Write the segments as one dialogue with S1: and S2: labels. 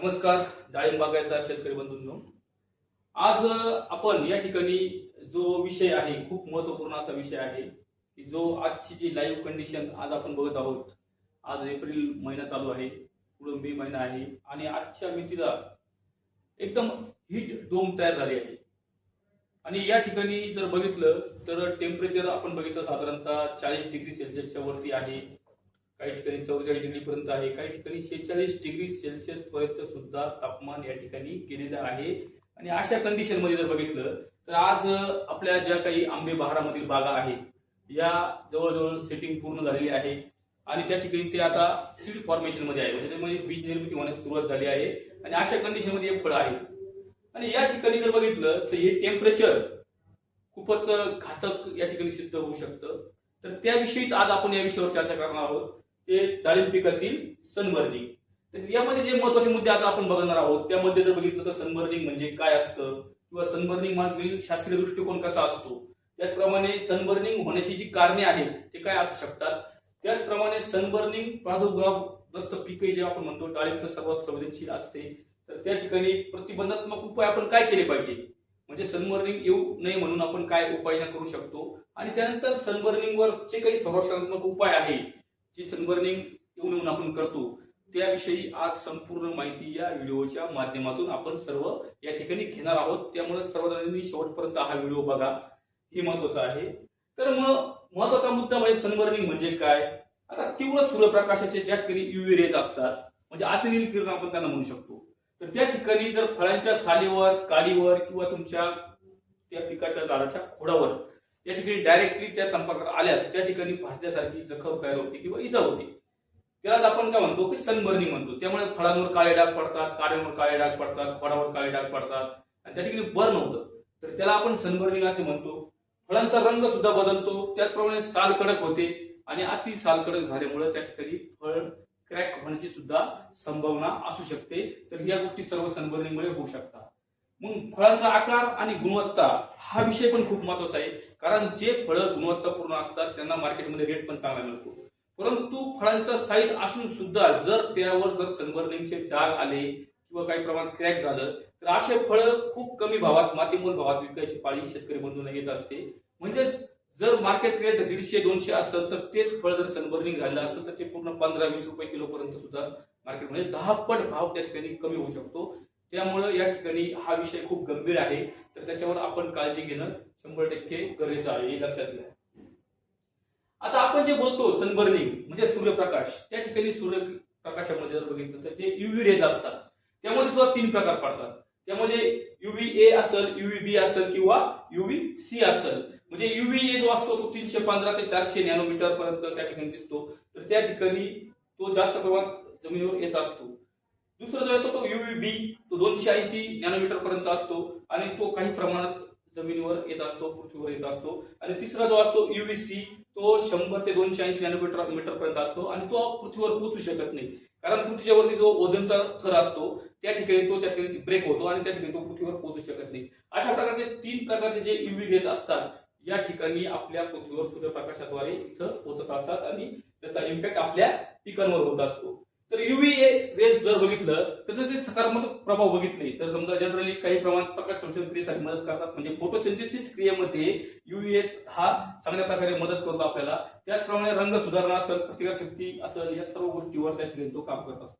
S1: नमस्कार डाळिंब बागायतदार शेतकरी बंधूंनो, आज आपण या ठिकाणी जो विषय आहे खूप महत्वपूर्ण असा विषय आहे की जो आजची जी लाईव्ह कंडिशन आज आपण बघत आहोत. आज एप्रिल महिना चालू आहे, पुढे मे महिना आहे आणि आजच्या मितीला एकदम हीट डोम तयार झाली आहे. आणि या ठिकाणी जर बघितलं तर टेम्परेचर आपण बघितलं साधारणतः 40 डिग्री सेल्सिअसच्या वरती आहे, काही ठिकाणी 44 डिग्री पर्यंत आहे, काही ठिकाणी 46 डिग्री सेल्सिअस पर्यंत सुद्धा तापमान या ठिकाणी गेलेलं आहे. आणि अशा कंडिशन मध्ये जर बघितलं तर आज आपल्या ज्या काही आंबे बहारामधील बागा आहेत या जवळजवळ सेटिंग पूर्ण झालेली आहे आणि त्या ठिकाणी ते आता सीड फॉर्मेशन मध्ये आहे, म्हणजे त्यामध्ये बीज निर्मिती होण्यास सुरुवात झाली आहे आणि अशा कंडिशन मध्ये हे फळं आहेत. आणि या ठिकाणी जर बघितलं तर हे टेम्परेचर खूपच घातक या ठिकाणी सिद्ध होऊ शकतं. तर त्याविषयीच आज आपण या विषयावर चर्चा करणार आहोत, ते डाळिंब पिकातील सनबर्निंग. तर यामध्ये जे महत्वाचे मुद्दे आज आपण बघणार आहोत त्यामध्ये जर बघितलं तर सनबर्निंग म्हणजे काय असतं किंवा सनबर्निंग मागील शास्त्रीय दृष्टिकोन कसा असतो, त्याचप्रमाणे सनबर्निंग होण्याची जी कारणे आहेत ते काय असू शकतात, त्याचप्रमाणे सनबर्निंग प्रादुर्भावग्रस्त पिके जे आपण म्हणतो डाळिंब सर्वात संवेदनशील असते, तर त्या ठिकाणी प्रतिबंधात्मक उपाय आपण काय केले पाहिजे, म्हणजे सनबर्निंग येऊ नये म्हणून आपण काय उपाययोजना करू शकतो, आणि त्यानंतर सनबर्निंग वर जे काही संरक्षणात्मक उपाय आहे जी सनबर्निंग येऊ नये आपण करतो त्याविषयी आज संपूर्ण माहिती या व्हिडिओच्या माध्यमातून आपण सर्व या ठिकाणी घेणार आहोत. त्यामुळे सर्वजणांनी शेवटपर्यंत हा व्हिडिओ बघा, हे महत्वाचं आहे. तर मग महत्वाचा मुद्दा म्हणजे सनबर्निंग म्हणजे काय. आता तीव्र सूर्यप्रकाशाचे ज्या ठिकाणी युव्ही रेज असतात, म्हणजे अतिनील किरण आपण त्यांना म्हणू शकतो, तर त्या ठिकाणी जर फळांच्या सालीवर, काडीवर किंवा तुमच्या त्या पिकाच्या झाडाच्या खोडावर या ठिकाणी डायरेक्टली त्या संपर्कात आल्यास त्या ठिकाणी भाजल्यासारखी जखम तयार होते किंवा इजा होते, त्यालाच आपण काय म्हणतो की सनबर्निंग म्हणतो. त्यामुळे फळांवर काळे डाग पडतात, काड्यांवर काळे डाग पडतात, खोडावर काळे डाग पडतात आणि त्या ठिकाणी बर्न होतं, तर त्याला आपण सनबर्निंग असे म्हणतो. फळांचा रंग सुद्धा बदलतो, त्याचप्रमाणे साल कडक होते आणि अति साल कडक झाल्यामुळे त्या ठिकाणी फळ क्रॅक होण्याची सुद्धा संभावना असू शकते. तर या गोष्टी सर्व सनबर्निंग मुळे होऊ शकतात. मग फळांचा आकार आणि गुणवत्ता हा विषय पण खूप महत्वाचा आहे, कारण जे फळं गुणवत्तापूर्ण असतात त्यांना मार्केटमध्ये रेट पण चांगला मिळतो. परंतु फळांचा साईज असून सुद्धा जर त्यावर जर सनबर्निंगचे डाग आले किंवा काही प्रमाणात क्रॅक झालं तर असे फळं खूप कमी भावात, मातीमोल भावात विकायची पाळी शेतकरी बंधूंना येत असते. म्हणजे जर मार्केट रेट 150-200 असेल तर तेच फळ जर सनबर्निंग झालं असेल तर ते पूर्ण 15-20 रुपये किलो पर्यंत सुद्धा मार्केटमध्ये 10 पट भाव त्या ठिकाणी कमी होऊ शकतो. त्यामुळे या ठिकाणी हा विषय खूप गंभीर आहे, तर त्याच्यावर आपण काळजी घेणं 100% गरजेचं आहे, हे लक्षात घ्या. आता आपण जे बोलतो सनबर्निंग म्हणजे सूर्यप्रकाश, त्या ठिकाणी सूर्यप्रकाशामध्ये जर बघितलं तर ते युव्ही रेज असतात. त्यामध्ये सुद्धा 3 प्रकार पडतात. त्यामध्ये युव्ही ए असेल, युव्ही बी असेल किंवा युव्ही सी असेल. म्हणजे युव्ही ए जो असतो तो 315 ते 400 नॅनोमीटर पर्यंत त्या ठिकाणी दिसतो, तर त्या ठिकाणी तो जास्त प्रमाणात जमिनीवर येत असतो. दुसरा जो येतो तो युव्ही बी, तो 280 नॅनोमीटर पर्यंत असतो आणि तो काही प्रमाणात जमिनीवर येत असतो, पृथ्वीवर येत असतो. आणि तिसरा जो असतो युव्ही सी, तो 100 ते 280 नॅनोमीटर पर्यंत असतो आणि तो पृथ्वीवर पोहोचू शकत नाही, कारण पृथ्वीवरती जो ओझोनचा थर असतो त्या ठिकाणी ब्रेक होतो आणि त्या ठिकाणी तो पृथ्वीवर पोहोचू शकत नाही. अशा प्रकारचे 3 प्रकारचे जे युव्ही रेज असतात या ठिकाणी आपल्या पृथ्वीवर सूर्यप्रकाशाद्वारे इथं पोहोचत असतात आणि त्याचा इम्पॅक्ट आपल्या पिकांवर होत असतो. तर युव्ही रेज जर बघितलं त्याचा जे सकारात्मक प्रभाव बघितले तर समजा जनरली काही प्रमाणात प्रकाश संश्लेषण क्रियेसाठी मदत करतात, म्हणजे फोटोसिंथेसिस क्रियेमध्ये युव्हीएस हा चांगल्या प्रकारे मदत करतो आपल्याला. त्याचप्रमाणे रंग सुधारणा असेल, प्रतिकारशक्ती असेल, या सर्व गोष्टीवर त्या ठिकाणी तो काम करत असतो.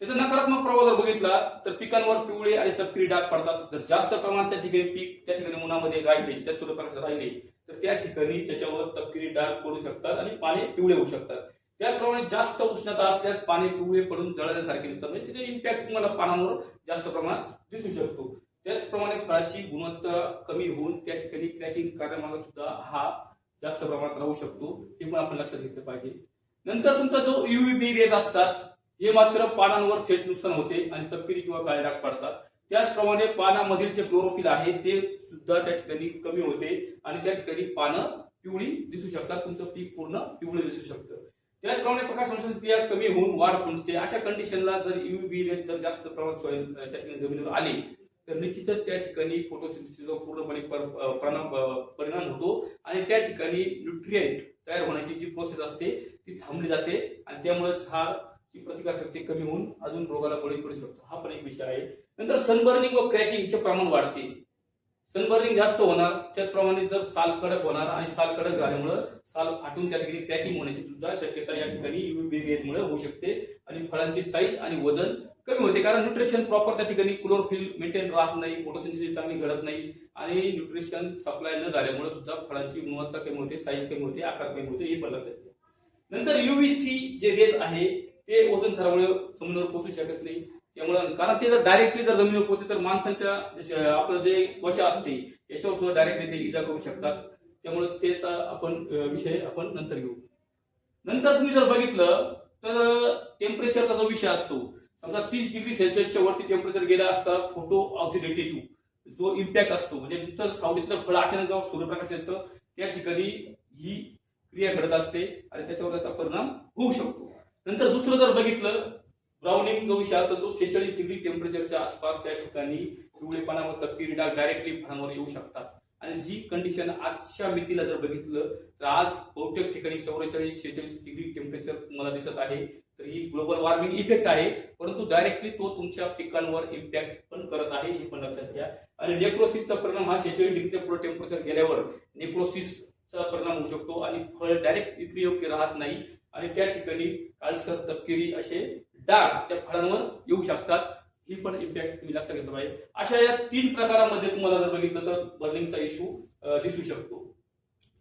S1: त्याचा नकारात्मक प्रभाव जर बघितला तर पिकांवर पिवळे आणि तपकिरी डाग पडतात. जर जास्त प्रमाणात त्या ठिकाणी पीक त्या ठिकाणी उन्हामध्ये राहिले, त्या सूर्यप्रकाशात राहिले तर त्या ठिकाणी त्याच्यावर तपकिरी डाग पडू शकतात आणि पाने पिवळे होऊ शकतात. त्याचप्रमाणे जास्त उष्णता असल्यास पाने पिवळे पडून जळल्यासारखे दिसतात, म्हणजे त्याचा इम्पॅक्ट तुम्हाला पानांवर जास्त प्रमाणात दिसू शकतो. त्याचप्रमाणे फळाची गुणवत्ता कमी होऊन त्या ठिकाणी क्रॅकिंग कारणामुळे सुद्धा हा जास्त प्रमाणात राहू शकतो, हे पण आपण लक्षात घेतलं पाहिजे. नंतर तुमचा जो युव्ही बी रेज असतात हे मात्र पानांवर थेट नुकसान होते आणि तपकिरी किंवा काळे डाग पडतात. त्याचप्रमाणे पानामधील जे क्लोरोफिल आहे ते सुद्धा त्या ठिकाणी कमी होते आणि त्या ठिकाणी पानं पिवळी दिसू शकतात, तुमचं पीक पूर्ण पिवळे दिसू शकतं. त्याचप्रमाणे प्रकाश संश्लेषण क्रिया कमी होऊन वाढ खुंटते. अशा कंडिशनला जर युव्ही बी रेज जर जास्त प्रमाणात त्या ठिकाणी जमिनीवर आले तर निश्चितच त्या ठिकाणी फोटोसिंथेसिसवर पूर्णपणे परिणाम होतो आणि त्या ठिकाणी न्यूट्रिएंट तयार होण्याची जी प्रोसेस असते ती थांबली जाते आणि त्यामुळेच हा ची प्रतिकारशक्ती कमी होऊन अजून रोगाला बळी पडू शकतो. हा पण एक विषय आहे. नंतर सनबर्निंग व क्रॅकिंगचे प्रमाण वाढते. सनबर्निंग जास्त होणार, त्याचप्रमाणे जर साल कडक होणार आणि साल कडक झाल्यामुळे साल फाटून त्या ठिकाणी क्रॅकिंग होण्याची सुद्धा शक्यता या ठिकाणी UVB रेजमुळे होऊ शकते आणि फळांची साईज आणि वजन कमी होते. कारण न्यूट्रिशन प्रॉपर त्या ठिकाणी क्लोरोफिल मेंटेन राहत नाही, फोटोसिंथेसिस चांगली घडत नाही आणि न्यूट्रिशन सप्लाय न झाल्यामुळे सुद्धा फळांची गुणवत्ता कमी होते, साईज कमी होते, आकार कमी होते, हे पण लक्षात घ्या. नंतर UVC जे रेज आहे ते ओझोन थरामुळे जमिनीवर पोहोचू शकत नाही. त्यामुळे कारण ते जर डायरेक्टली जर जमिनीवर पोहोचते तर माणसांच्या आपलं जे त्वचा असते याच्यावर सुद्धा डायरेक्टली ते इजा करू शकतात. त्यामुळे त्याचा आपण विषय आपण नंतर घेऊ. नंतर तुम्ही जर बघितलं तर टेम्परेचरचा जो विषय असतो, समजा 30 डिग्री सेल्सिअसच्या वरती टेम्परेचर गेला असता फोटो ऑक्सिडेटिव्ह जो इम्पॅक्ट असतो, म्हणजे तुमचं सावलीतलं फळ अचानक जेव्हा सूर्यप्रकाश येतं त्या ठिकाणी ही क्रिया घडत असते आणि त्याच्यावर त्याचा परिणाम होऊ शकतो. नंतर दुसरं जर बघितलं ब्राउनिंग जो विषय असतो तो 46 डिग्री टेम्परेचरच्या आसपास त्या ठिकाणी पिवळेपणा व तपकिरी डाग डायरेक्टली फळांवर येऊ शकतात. आणि जी कंडिशन आजच्या मितीला जर बघितलं तर आज बहुतेक ठिकाणी 44-46 डिग्री टेम्परेचर तुम्हाला दिसत आहे. तर ही ग्लोबल वॉर्मिंग इफेक्ट आहे, परंतु डायरेक्टली तो तुमच्या पिकांवर इम्पॅक्ट पण करत आहे, हे पण लक्षात घ्या. आणि नेक्रोसिसचा परिणाम हा 46 डिग्रीच्या पुढे टेम्परेचर गेल्यावर नेक्रोसिसचा परिणाम होऊ शकतो आणि फळ डायरेक्ट विक्रीयोग्य राहत नाही आणि त्या ठिकाणी काळसर तपकिरी असे डाग त्या फळांवर येऊ शकतात. ही पण इम्पॅक्ट तुम्ही लक्षात घेतलं पाहिजे. अशा या 3 प्रकारामध्ये तुम्हाला जर बघितलं तर बर्निंगचा इश्यू दिसू शकतो.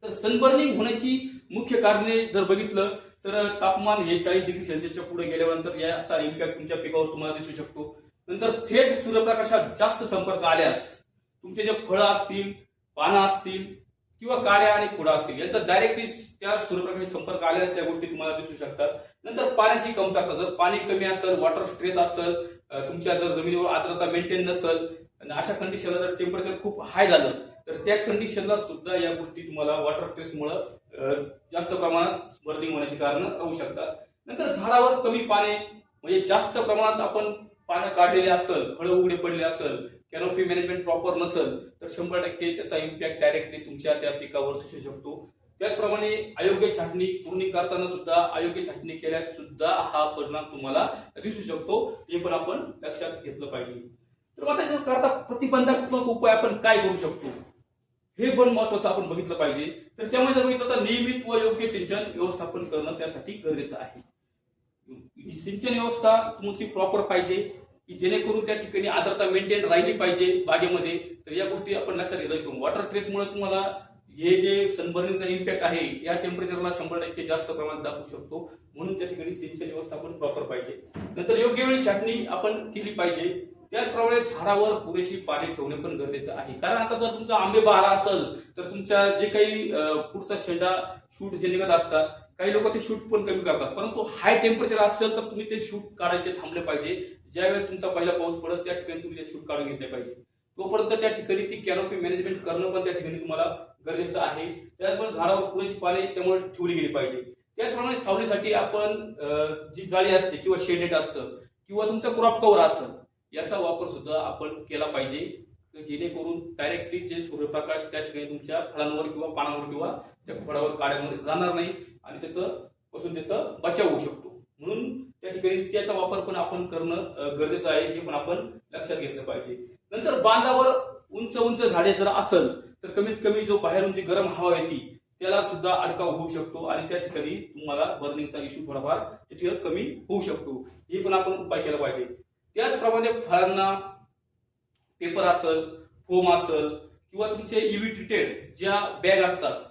S1: तर सनबर्निंग होण्याची मुख्य कारणे जर बघितलं तर तापमान हे 40 डिग्री सेल्सिअसच्या पुढे गेल्यानंतर याचा इम्पॅक्ट तुमच्या पिकावर तुम्हाला दिसू शकतो. नंतर थेट सूर्यप्रकाशात जास्त संपर्क आल्यास तुमचे जे फळं असतील, पानं असतील किंवा काड्या आणि खोडा असतील यांचा डायरेक्टली त्या सूर्यप्रकाशाशी संपर्क आल्यास त्या गोष्टी तुम्हाला दिसू शकतात. नंतर पाण्याची कमतरता, जर पाणी कमी असेल, वॉटर स्ट्रेस असेल, तुमच्या जर जमिनीवर आर्द्रता मेंटेन नसेल आणि अशा कंडिशनला जर टेम्परेचर खूप हाय झालं तर त्या कंडिशनला सुद्धा या गोष्टी तुम्हाला वॉटर स्ट्रेसमुळे जास्त प्रमाणात बर्निंग होण्याची कारण राहू शकतात. नंतर झाडावर कमी पाणी म्हणजे जास्त प्रमाणात आपण पानं काढलेले असेल, फळं उघडे पडले असेल, कॅनोपी मॅनेजमेंट प्रॉपर नसेल तर 100% त्याचा इम्पॅक्ट डायरेक्टली तुमच्या त्या पिकावर दिसू शकतो. त्याचप्रमाणे अयोग्य छाटणी पूर्ण करताना सुद्धा अयोग्य छाटणी केल्यास सुद्धा हा परिणाम तुम्हाला दिसू शकतो, हे पण आपण लक्षात घेतलं पाहिजे. तर मग त्याच्याकरता प्रतिबंधात्मक उपाय आपण काय करू शकतो हे पण महत्वाचं आपण बघितलं पाहिजे. तर त्यामुळे जर बघितलं तर नियमित व योग्य सिंचन व्यवस्थापन करणं त्यासाठी गरजेचं आहे. सिंचन व्यवस्था तुमची प्रॉपर पाहिजे की जेणेकरून त्या ठिकाणी आर्द्रता मेंटेन राहिली पाहिजे बागेमध्ये. तर या गोष्टी आपण लक्षात घेतल्या. वॉटर ट्रेसमुळे तुम्हाला हे जे सनबर्निंगचा इम्पॅक्ट आहे या टेम्परेचरला 100% जास्त प्रमाणात दाखवू शकतो, म्हणून त्या ठिकाणी सिंचन व्यवस्थापन प्रॉपर पाहिजे. नंतर योग्य वेळी छाटणी आपण केली पाहिजे. त्याचप्रमाणे झाडावर पुरेशी पाणी ठेवणे पण गरजेचं आहे. कारण आता जर तुमचा आंबे बहार असेल तर तुमच्या जे काही पुढचा शेंडा शूट जे निघत असतात, काही लोक ते शूट पण कमी करतात, परंतु हाय टेम्परेचर असेल तर तुम्ही ते शूट काढायचे थांबले पाहिजे. ज्यावेळेस तुमचा पहिला पाऊस पडत त्या ठिकाणी तुम्ही ते शूट काढून घेतले पाहिजे. तोपर्यंत त्या ठिकाणी ती कॅनोपी मॅनेजमेंट करणं पण त्या ठिकाणी तुम्हाला गरजेचं आहे. त्याचबरोबर झाडावर पुरेशी पाणी त्यामुळे ठेवली गेली पाहिजे. त्याचप्रमाणे सावलीसाठी आपण जी जाळी असते किंवा शेडेड असतं किंवा तुमचा क्रॉप कव्हर असतं याचा वापर सुद्धा आपण केला पाहिजे, जेणेकरून डायरेक्टली जे सूर्यप्रकाश त्या ठिकाणी तुमच्या फळांवर किंवा पानावर किंवा त्या खोडावर काड्यावर जाणार नाही आणि त्याचा बचाव होऊ शकतो. म्हणून त्या ठिकाणी त्याचा वापर पण आपण करणं गरजेचं आहे, हे पण आपण लक्षात घेतलं पाहिजे. नंतर बांधावर उंच उंच झाडे जर असेल तर कमीत कमी जो बाहेरून जी गरम हवा येते त्याला सुद्धा अडकाव होऊ शकतो आणि त्या ठिकाणी तुम्हाला बर्निंगचा इश्यू थोडाफार तिथे कमी होऊ शकतो, हे पण आपण उपाय केला पाहिजे. त्याचप्रमाणे फळांना पेपर असेल, फोम असेल किंवा तुमचे UV ट्रीटेड ज्या बॅग असतात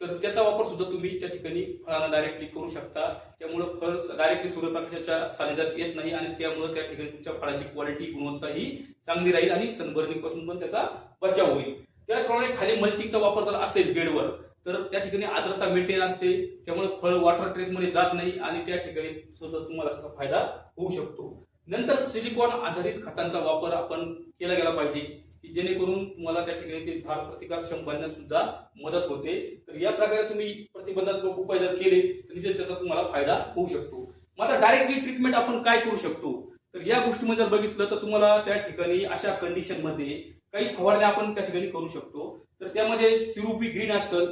S1: तर त्याचा वापर सुद्धा तुम्ही त्या ठिकाणी फळांना डायरेक्टली करू शकता. त्यामुळे फळ डायरेक्टली सूर्यप्रकाशाच्या सानिध्यात येत नाही आणि त्यामुळे त्या ठिकाणी तुमच्या फळाची क्वालिटी गुणवत्ता ही चांगली राहील आणि सनबर्निंग पासून पण त्याचा बचाव होईल. त्याचप्रमाणे खाली मल्चिंगचा वापर जर असेल बेडवर तर त्या ठिकाणी आर्द्रता मेंटेन असते, त्यामुळे फळ वॉटर ट्रेसमध्ये जात नाही आणि त्या ठिकाणी सुद्धा तुम्हाला त्याचा फायदा होऊ शकतो. नंतर सिलिकॉन आधारित खतांचा वापर आपण केला गेला पाहिजे की जेणेकरून तुम्हाला त्या ठिकाणी ते झाड प्रतिकारक्षम बनण्यास सुद्धा मदत होते. तर या प्रकारे तुम्ही प्रतिबंधात्मक उपाय जर केले तर निश्चित त्याचा तुम्हाला फायदा होऊ शकतो. मग आता डायरेक्टली ट्रीटमेंट आपण काय करू शकतो तर या गोष्टीमध्ये जर बघितलं तर तुम्हाला त्या ठिकाणी अशा कंडिशन मध्ये काही फवारण्या आपण त्या ठिकाणी करू शकतो. तर त्यामध्ये सिरुपी ग्रीन असेल,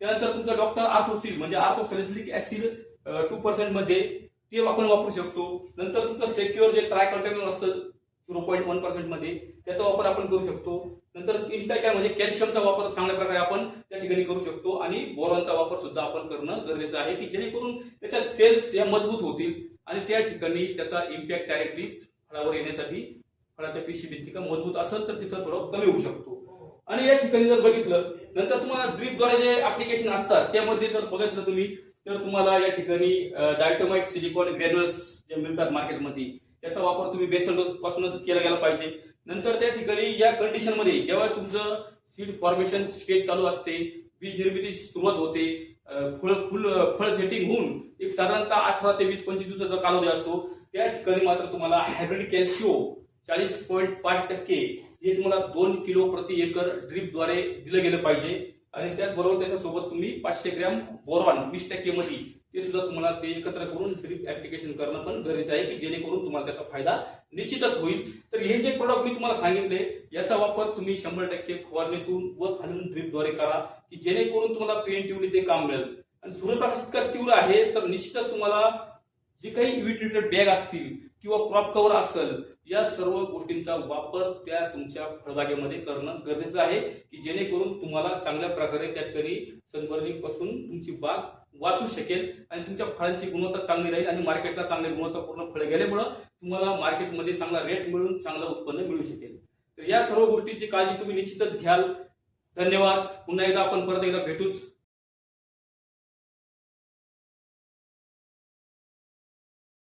S1: त्यानंतर तुमचा डॉक्टर आर्थोसिल म्हणजे आर्थोसॅलिसिलिक ऍसिड 2% मध्ये, ते आपण वापरू शकतो. नंतर तुमचं सेक्युअर जे ट्राय कंटेनर असतं 0.1% मध्ये त्याचा वापर आपण करू शकतो. नंतर इन्स्टाकॅम म्हणजे कॅल्शियमचा वापर चांगल्या प्रकारे आपण त्या ठिकाणी करू शकतो आणि बोरॉनचा वापर सुद्धा आपण करणं गरजेचं आहे की जेणेकरून त्याच्या सेल्स या मजबूत होतील आणि त्या ठिकाणी त्याचा इम्पॅक्ट डायरेक्टली फळावर येण्यासाठी फळाच्या पेशी भिंती का मजबूत असेल तर तिथं थोडं कमी होऊ शकतो. आणि या ठिकाणी जर बघितलं नंतर तुम्हाला ड्रीपद्वारे जे ऍप्लिकेशन असतात त्यामध्ये जर बघितलं तुम्ही तर तुम्हाला या ठिकाणी डायटोमाइट सिलिकॉन ग्रॅन्युल्स जे मिळतात मार्केटमध्ये त्याचा वापर तुम्ही बेसल डोस पासूनच केला गेला पाहिजे. नंतर त्या ठिकाणी या कंडिशन मध्ये जेव्हा तुमचं सीड फॉर्मेशन स्टेज चालू असते, बीज निर्मिती सुरुवात होते, फळ सेटिंग होऊन एक साधारणतः 18 ते 20-25 दिवसाचा कालावधी असतो, त्या ठिकाणी मात्र तुम्हाला हायब्रिड कॅल्शिओ 40.5% हे तुम्हाला 2 किलो प्रति एकर ड्रीपद्वारे दिलं गेलं पाहिजे. आणि त्याचबरोबर त्याच्यासोबत तुम्ही 500 ग्रॅम बोरॉन 20% मध्ये ते सुद्धा तुम्हाला ते एकत्र करून ड्रीप ऍप्लिकेशन करणं पण गरजेचं आहे की जेणेकरून तुम्हाला त्याचा फायदा निश्चितच होईल. तर हे जे प्रोडक्ट मी तुम्हाला सांगितले याचा वापर तुम्ही 100% फवारणीतून व खालून ड्रीपद्वारे करा की जेणेकरून तुम्हाला प्रिव्हेंटिव्हली ते काम मिळेल. आणि सूर्यप्रकाश इतका तीव्र आहे तर निश्चितच तुम्हाला जे काही UV ट्रीटेड बॅग असतील किंवा क्रॉप कव्हर असेल या सर्व गोष्टींचा वापर त्या तुमच्या फळबागेमध्ये करणं गरजेचं आहे की जेणेकरून तुम्हाला चांगल्या प्रकारे त्या ठिकाणी सनबर्निंग पासून तुमची बाग वाचू शकेल आणि तुमच्या फळांची गुणवत्ता चांगली राहील आणि मार्केटला चांगली गुणवत्तापूर्ण फळे गेल्यामुळे तुम्हाला मार्केटमध्ये चांगला रेट मिळून चांगलं उत्पन्न मिळू शकेल. तर या सर्व गोष्टीची काळजी तुम्ही निश्चितच घ्याल. धन्यवाद. पुन्हा एकदा आपण परत एकदा भेटूच.